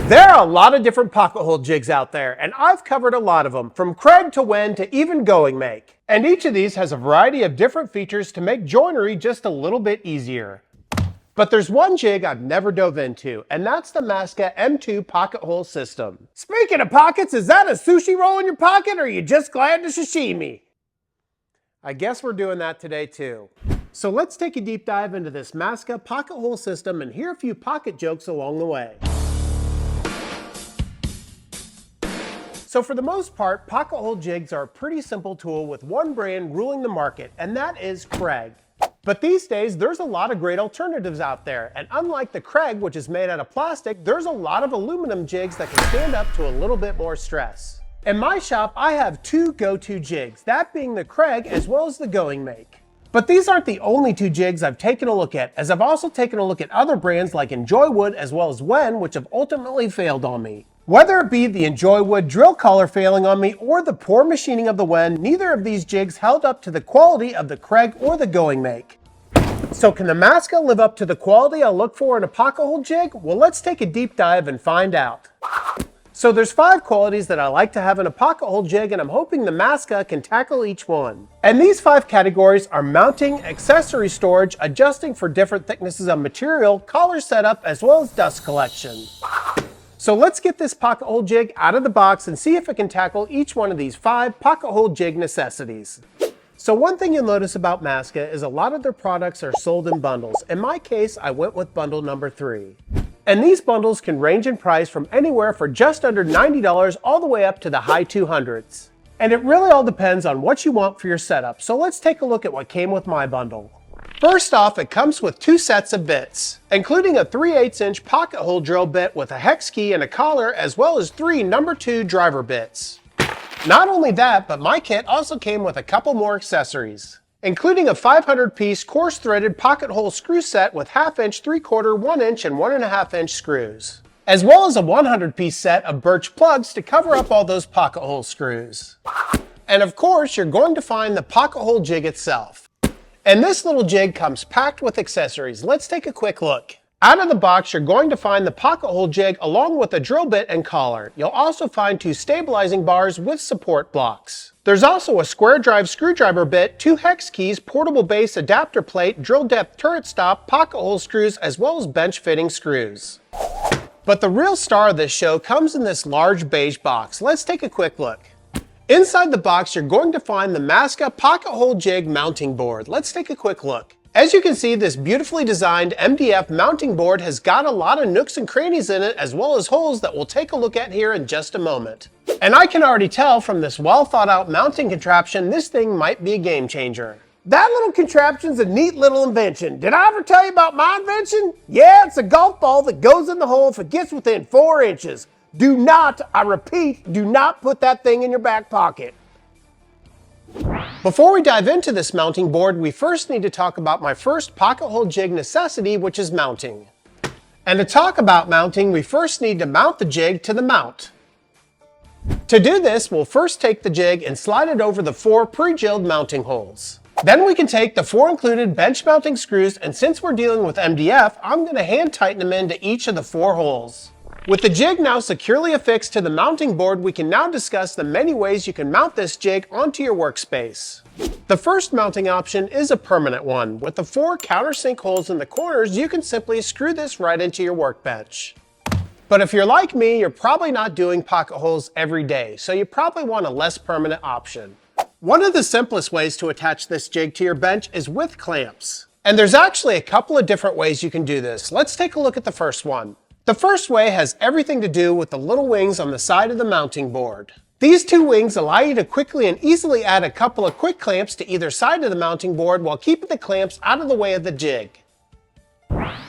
There are a lot of different pocket hole jigs out there, and I've covered a lot of them, from Craig to Wen to even Going Make. And each of these has a variety of different features to make joinery just a little bit easier. But there's one jig I've never dove into, and that's the Massca M2 pocket hole system. Speaking of pockets, is that a sushi roll in your pocket, or are you just glad to sashimi? I guess we're doing that today too. So let's take a deep dive into this Massca pocket hole system and hear a few pocket jokes along the way. So for the most part, pocket hole jigs are a pretty simple tool with one brand ruling the market, and that is Craig. But these days, there's a lot of great alternatives out there, and unlike the Craig, which is made out of plastic, there's a lot of aluminum jigs that can stand up to a little bit more stress. In my shop, I have two go-to jigs, that being the Craig as well as the Going Make. But these aren't the only two jigs I've taken a look at, as I've also taken a look at other brands like Enjoy Wood as well as Wen, which have ultimately failed on me. Whether it be the Enjoy Wood drill collar failing on me or the poor machining of the Wen, neither of these jigs held up to the quality of the Craig or the Going Make. So can the Massca live up to the quality I look for in a pocket hole jig? Well, let's take a deep dive and find out. So there's 5 qualities that I like to have in a pocket hole jig, and I'm hoping the Massca can tackle each one. And these 5 categories are mounting, accessory storage, adjusting for different thicknesses of material, collar setup, as well as dust collection. So let's get this pocket hole jig out of the box and see if it can tackle each one of these 5 pocket hole jig necessities. So one thing you'll notice about Massca is a lot of their products are sold in bundles. In my case, I went with bundle number 3. And these bundles can range in price from anywhere for just under $90 all the way up to the high 200s. And it really all depends on what you want for your setup. So let's take a look at what came with my bundle. First off, it comes with 2 sets of bits, including a 3/8" pocket hole drill bit with a hex key and a collar, as well as 3 number 2 driver bits. Not only that, but my kit also came with a couple more accessories, including a 500-piece coarse-threaded pocket hole screw set with 1/2", 3/4", 1" and 1.5" screws, as well as a 100-piece set of birch plugs to cover up all those pocket hole screws. And of course, you're going to find the pocket hole jig itself. And this little jig comes packed with accessories. Let's take a quick look. Out of the box, you're going to find the pocket hole jig along with a drill bit and collar. You'll also find 2 stabilizing bars with support blocks. There's also a square drive screwdriver bit, 2 hex keys, portable base adapter plate, drill depth turret stop, pocket hole screws, as well as bench fitting screws. But the real star of this show comes in this large beige box. Let's take a quick look. Inside the box, you're going to find the Massca pocket hole jig mounting board. Let's take a quick look. As you can see, this beautifully designed MDF mounting board has got a lot of nooks and crannies in it, as well as holes that we'll take a look at here in just a moment. And I can already tell from this well thought out mounting contraption, this thing might be a game changer. That little contraption's a neat little invention. Did I ever tell you about my invention? Yeah, it's a golf ball that goes in the hole if it gets within 4 inches. Do not, I repeat, do not put that thing in your back pocket. Before we dive into this mounting board, we first need to talk about my first pocket hole jig necessity, which is mounting. And to talk about mounting, we first need to mount the jig to the mount. To do this, we'll first take the jig and slide it over the 4 pre-drilled mounting holes. Then we can take the 4 included bench mounting screws, and since we're dealing with MDF, I'm going to hand tighten them into each of the 4 holes. With the jig now securely affixed to the mounting board, we can now discuss the many ways you can mount this jig onto your workspace. The first mounting option is a permanent one. With the 4 countersink holes in the corners, you can simply screw this right into your workbench. But if you're like me, you're probably not doing pocket holes every day, so you probably want a less permanent option. One of the simplest ways to attach this jig to your bench is with clamps. And there's actually a couple of different ways you can do this. Let's take a look at the first one. The first way has everything to do with the little wings on the side of the mounting board. These 2 wings allow you to quickly and easily add a couple of quick clamps to either side of the mounting board while keeping the clamps out of the way of the jig.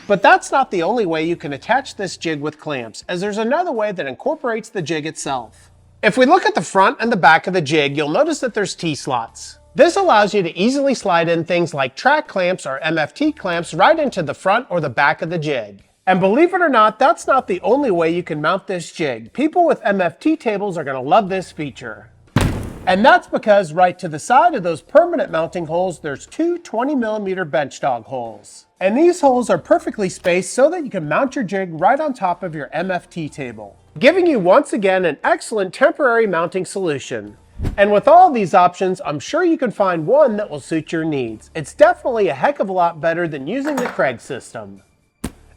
But that's not the only way you can attach this jig with clamps, as there's another way that incorporates the jig itself. If we look at the front and the back of the jig, you'll notice that there's T-slots. This allows you to easily slide in things like track clamps or MFT clamps right into the front or the back of the jig. And believe it or not, that's not the only way you can mount this jig. People with MFT tables are going to love this feature. And that's because right to the side of those permanent mounting holes, there's two 20mm bench dog holes. And these holes are perfectly spaced so that you can mount your jig right on top of your MFT table, giving you once again an excellent temporary mounting solution. And with all these options, I'm sure you can find one that will suit your needs. It's definitely a heck of a lot better than using the Kreg system.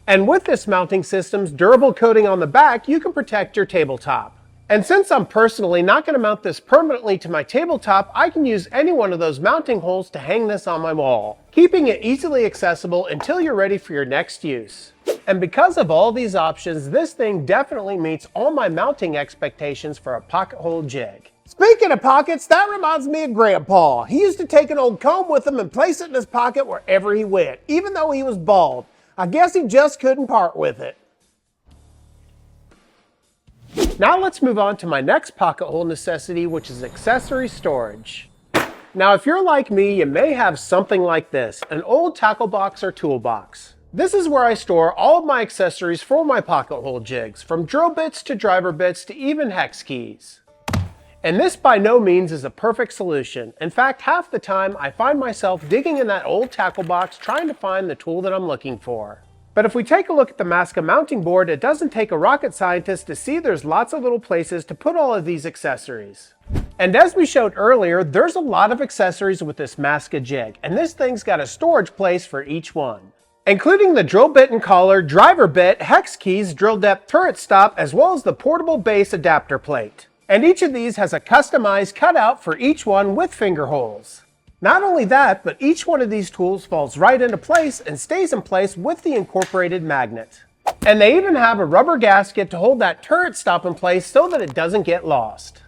And with this mounting system's durable coating on the back, you can protect your tabletop. And since I'm personally not going to mount this permanently to my tabletop, I can use any one of those mounting holes to hang this on my wall, keeping it easily accessible until you're ready for your next use. And because of all these options, this thing definitely meets all my mounting expectations for a pocket hole jig. Speaking of pockets, that reminds me of Grandpa. He used to take an old comb with him and place it in his pocket wherever he went, even though he was bald. I guess he just couldn't part with it. Now let's move on to my next pocket hole necessity, which is accessory storage. Now if you're like me, you may have something like this, an old tackle box or toolbox. This is where I store all of my accessories for my pocket hole jigs, from drill bits to driver bits to even hex keys. And this by no means is a perfect solution. In fact, half the time I find myself digging in that old tackle box trying to find the tool that I'm looking for. But if we take a look at the Massca mounting board, it doesn't take a rocket scientist to see there's lots of little places to put all of these accessories. And as we showed earlier, there's a lot of accessories with this Massca jig, and this thing's got a storage place for each one, including the drill bit and collar, driver bit, hex keys, drill depth turret stop, as well as the portable base adapter plate. And each of these has a customized cutout for each one with finger holes. Not only that, but each one of these tools falls right into place and stays in place with the incorporated magnet. And they even have a rubber gasket to hold that turret stop in place so that it doesn't get lost.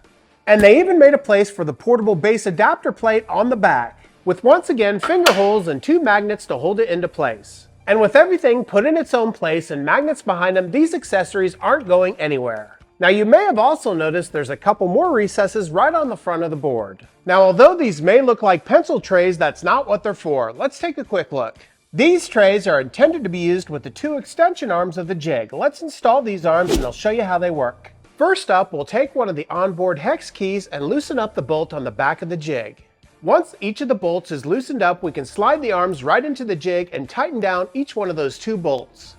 And they even made a place for the portable base adapter plate on the back, with once again finger holes and two magnets to hold it into place. And with everything put in its own place and magnets behind them, these accessories aren't going anywhere. Now you may have also noticed there's a couple more recesses right on the front of the board. Now although these may look like pencil trays, that's not what they're for. Let's take a quick look. These trays are intended to be used with the two extension arms of the jig. Let's install these arms and I'll show you how they work. First up, we'll take one of the onboard hex keys and loosen up the bolt on the back of the jig. Once each of the bolts is loosened up, we can slide the arms right into the jig and tighten down each one of those two bolts.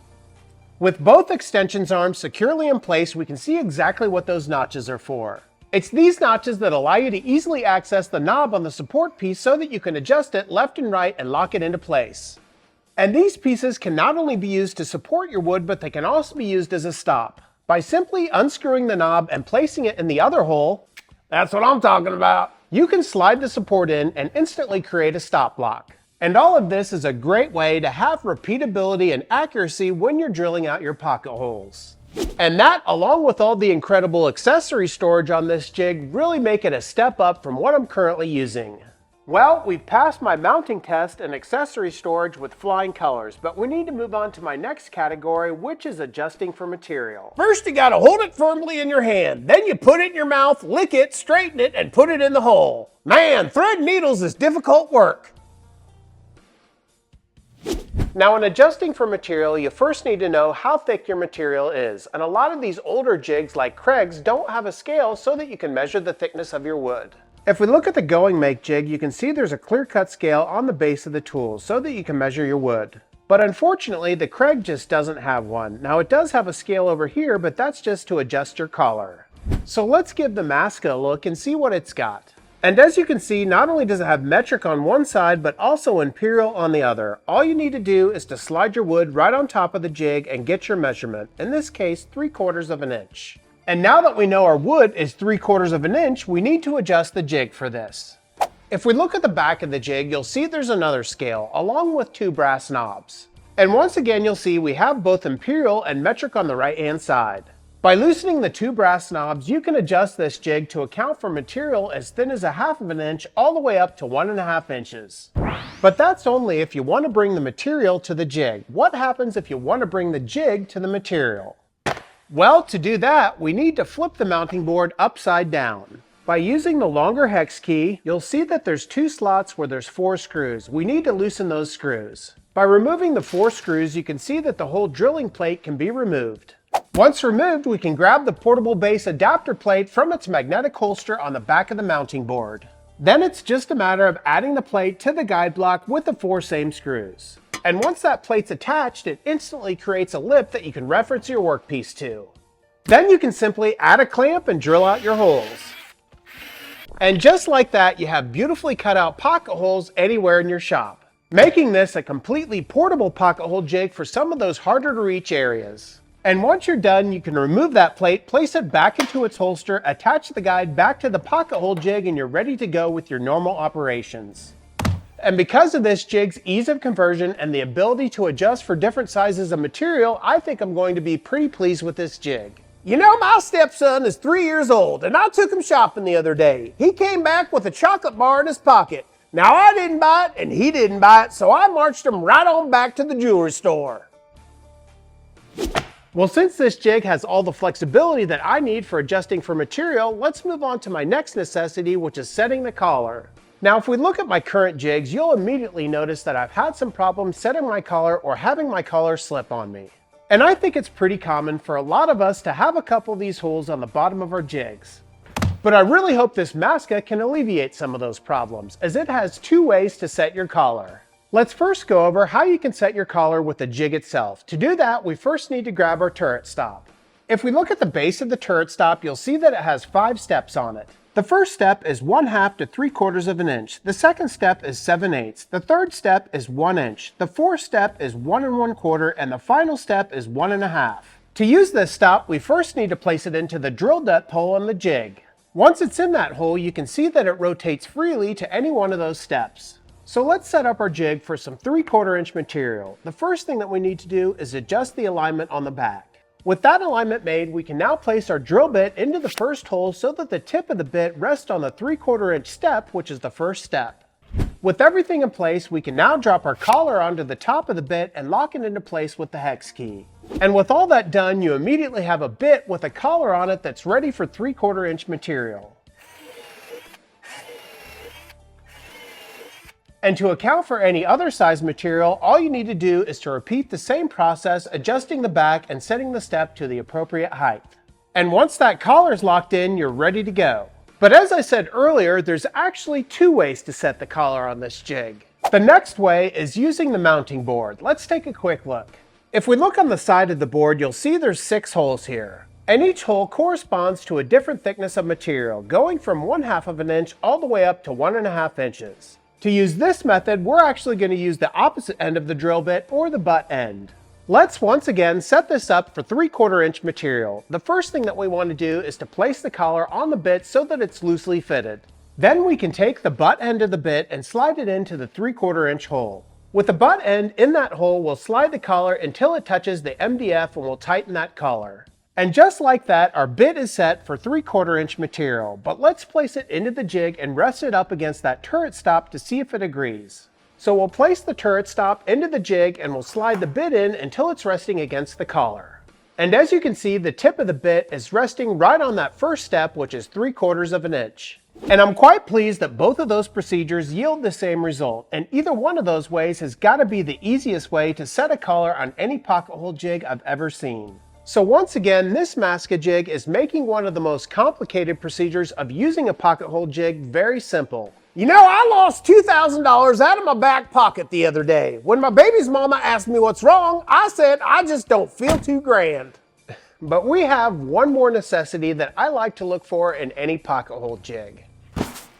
With both extensions arms securely in place, we can see exactly what those notches are for. It's these notches that allow you to easily access the knob on the support piece so that you can adjust it left and right and lock it into place. And these pieces can not only be used to support your wood, but they can also be used as a stop. By simply unscrewing the knob and placing it in the other hole, that's what I'm talking about, you can slide the support in and instantly create a stop lock. And all of this is a great way to have repeatability and accuracy when you're drilling out your pocket holes. And that, along with all the incredible accessory storage on this jig, really make it a step up from what I'm currently using. Well, we've passed my mounting test and accessory storage with flying colors, but we need to move on to my next category, which is adjusting for material. First, you gotta hold it firmly in your hand. Then you put it in your mouth, lick it, straighten it, and put it in the hole. Man, threading needles is difficult work. Now in adjusting for material, you first need to know how thick your material is. And a lot of these older jigs like Kreg's don't have a scale so that you can measure the thickness of your wood. If we look at the Going Make jig, you can see there's a clear-cut scale on the base of the tool so that you can measure your wood. But unfortunately, the Kreg just doesn't have one. Now it does have a scale over here, but that's just to adjust your collar. So let's give the Massca a look and see what it's got. And as you can see, not only does it have metric on one side, but also imperial on the other. All you need to do is to slide your wood right on top of the jig and get your measurement, in this case 3/4 of an inch. And now that we know our wood is 3/4 of an inch, we need to adjust the jig for this. If we look at the back of the jig, you'll see there's another scale, along with two brass knobs. And once again, you'll see we have both imperial and metric on the right-hand side. By loosening the two brass knobs, you can adjust this jig to account for material as thin as 1/2 of an inch all the way up to 1.5 inches. But that's only if you want to bring the material to the jig. What happens if you want to bring the jig to the material? Well, to do that, we need to flip the mounting board upside down. By using the longer hex key, you'll see that there's two slots where there's 4 screws. We need to loosen those screws. By removing the 4 screws, you can see that the whole drilling plate can be removed. Once removed, we can grab the portable base adapter plate from its magnetic holster on the back of the mounting board. Then it's just a matter of adding the plate to the guide block with the 4 same screws. And once that plate's attached, it instantly creates a lip that you can reference your workpiece to. Then you can simply add a clamp and drill out your holes. And just like that, you have beautifully cut out pocket holes anywhere in your shop, making this a completely portable pocket hole jig for some of those harder to reach areas. And once you're done, you can remove that plate, place it back into its holster, attach the guide back to the pocket hole jig, and you're ready to go with your normal operations. And because of this jig's ease of conversion and the ability to adjust for different sizes of material, I think I'm going to be pretty pleased with this jig. You know, my stepson is 3 years old, and I took him shopping the other day. He came back with a chocolate bar in his pocket. Now, I didn't buy it, and he didn't buy it, so I marched him right on back to the jewelry store. Well, since this jig has all the flexibility that I need for adjusting for material, let's move on to my next necessity, which is setting the collar. Now, if we look at my current jigs, you'll immediately notice that I've had some problems setting my collar or having my collar slip on me. And I think it's pretty common for a lot of us to have a couple of these holes on the bottom of our jigs. But I really hope this Massca can alleviate some of those problems, as it has 2 ways to set your collar. Let's first go over how you can set your collar with the jig itself. To do that, we first need to grab our turret stop. If we look at the base of the turret stop, you'll see that it has 5 steps on it. The first step is 1/2 to 3/4 of an inch. The second step is 7/8. The third step is 1 inch. The fourth step is 1 1/4, and the final step is 1 1/2. To use this stop, we first need to place it into the drill nut hole on the jig. Once it's in that hole, you can see that it rotates freely to any one of those steps. So let's set up our jig for some 3/4 inch material. The first thing that we need to do is adjust the alignment on the back. With that alignment made, we can now place our drill bit into the first hole so that the tip of the bit rests on the 3/4 inch step, which is the first step. With everything in place, we can now drop our collar onto the top of the bit and lock it into place with the hex key. And with all that done, you immediately have a bit with a collar on it that's ready for 3/4 inch material. And to account for any other size material, all you need to do is to repeat the same process, adjusting the back and setting the step to the appropriate height. And once that collar is locked in, you're ready to go. But as I said earlier, there's actually 2 ways to set the collar on this jig. The next way is using the mounting board. Let's take a quick look. If we look on the side of the board, you'll see there's 6 holes here. And each hole corresponds to a different thickness of material, going from 1/2 of an inch all the way up to 1 1/2 inches. To use this method, we're actually going to use the opposite end of the drill bit, or the butt end. Let's once again set this up for 3/4 inch material. The first thing that we want to do is to place the collar on the bit so that it's loosely fitted. Then we can take the butt end of the bit and slide it into the 3/4 inch hole. With the butt end in that hole, we'll slide the collar until it touches the MDF, and we'll tighten that collar. And just like that, our bit is set for 3/4 inch material, but let's place it into the jig and rest it up against that turret stop to see if it agrees. So we'll place the turret stop into the jig and we'll slide the bit in until it's resting against the collar. And as you can see, the tip of the bit is resting right on that first step, which is 3/4 of an inch. And I'm quite pleased that both of those procedures yield the same result, and either one of those ways has got to be the easiest way to set a collar on any pocket hole jig I've ever seen. So once again, this Massca jig is making one of the most complicated procedures of using a pocket hole jig very simple. You know, I lost $2,000 out of my back pocket the other day. When my baby's mama asked me what's wrong, I said, I just don't feel too grand. But we have one more necessity that I like to look for in any pocket hole jig.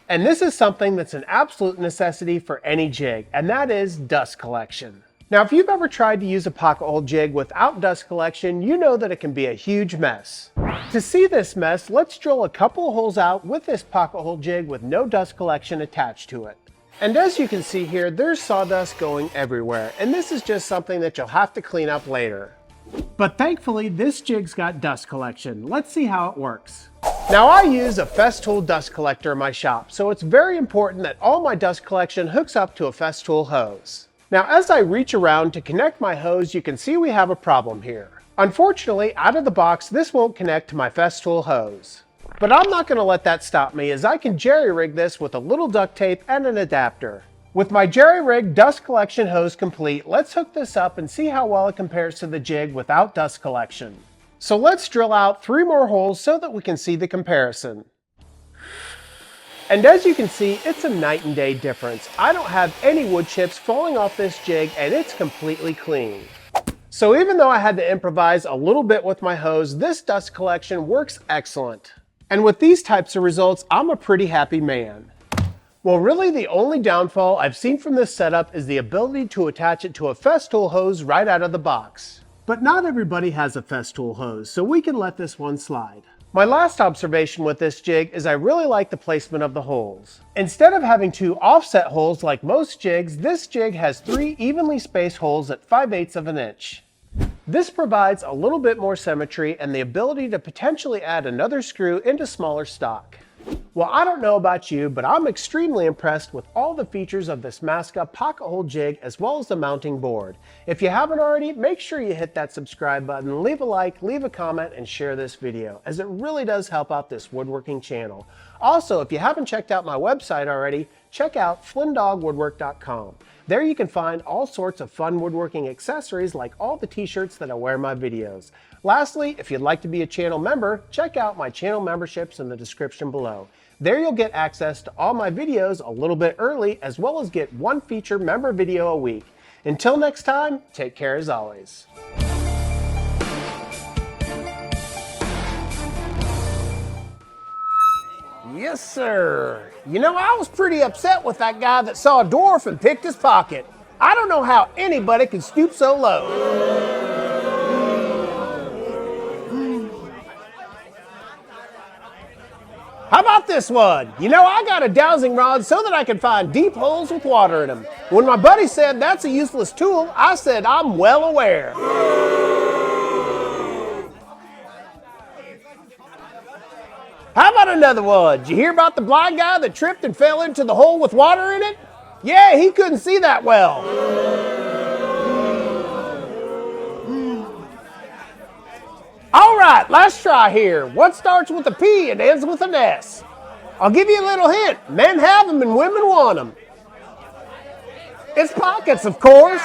And this is something that's an absolute necessity for any jig, and that is dust collection. Now, if you've ever tried to use a pocket hole jig without dust collection, you know that it can be a huge mess. To see this mess, let's drill a couple of holes out with this pocket hole jig with no dust collection attached to it. And as you can see here, there's sawdust going everywhere, and this is just something that you'll have to clean up later. But thankfully, this jig's got dust collection. Let's see how it works. Now, I use a Festool dust collector in my shop, so it's very important that all my dust collection hooks up to a Festool hose. Now, as I reach around to connect my hose, you can see we have a problem here. Unfortunately, out of the box, this won't connect to my Festool hose. But I'm not going to let that stop me, as I can jerry-rig this with a little duct tape and an adapter. With my jerry-rig dust collection hose complete, let's hook this up and see how well it compares to the jig without dust collection. So let's drill out 3 more holes so that we can see the comparison. And as you can see, it's a night and day difference. I don't have any wood chips falling off this jig and it's completely clean. So even though I had to improvise a little bit with my hose, this dust collection works excellent. And with these types of results, I'm a pretty happy man. Well, really the only downfall I've seen from this setup is the ability to attach it to a Festool hose right out of the box. But not everybody has a Festool hose, so we can let this one slide. My last observation with this jig is I really like the placement of the holes. Instead of having 2 offset holes like most jigs, this jig has 3 evenly spaced holes at 5/8 of an inch. This provides a little bit more symmetry and the ability to potentially add another screw into smaller stock. Well, I don't know about you, but I'm extremely impressed with all the features of this Massca pocket hole jig as well as the mounting board. If you haven't already, make sure you hit that subscribe button, leave a like, leave a comment, and share this video, as it really does help out this woodworking channel. Also, if you haven't checked out my website already, check out FlynnDoggWoodwork.com. There you can find all sorts of fun woodworking accessories like all the t-shirts that I wear in my videos. Lastly, if you'd like to be a channel member, check out my channel memberships in the description below. There you'll get access to all my videos a little bit early, as well as get 1 feature member video a week. Until next time, take care as always. Yes, sir. You know, I was pretty upset with that guy that saw a dwarf and picked his pocket. I don't know how anybody could stoop so low. How about this one? You know, I got a dowsing rod so that I can find deep holes with water in them. When my buddy said that's a useless tool, I said I'm well aware. How about another one? Did you hear about the blind guy that tripped and fell into the hole with water in it? Yeah, he couldn't see that well. All right, let's try here. What starts with a P and ends with an S? I'll give you a little hint. Men have them and women want them. It's pockets, of course.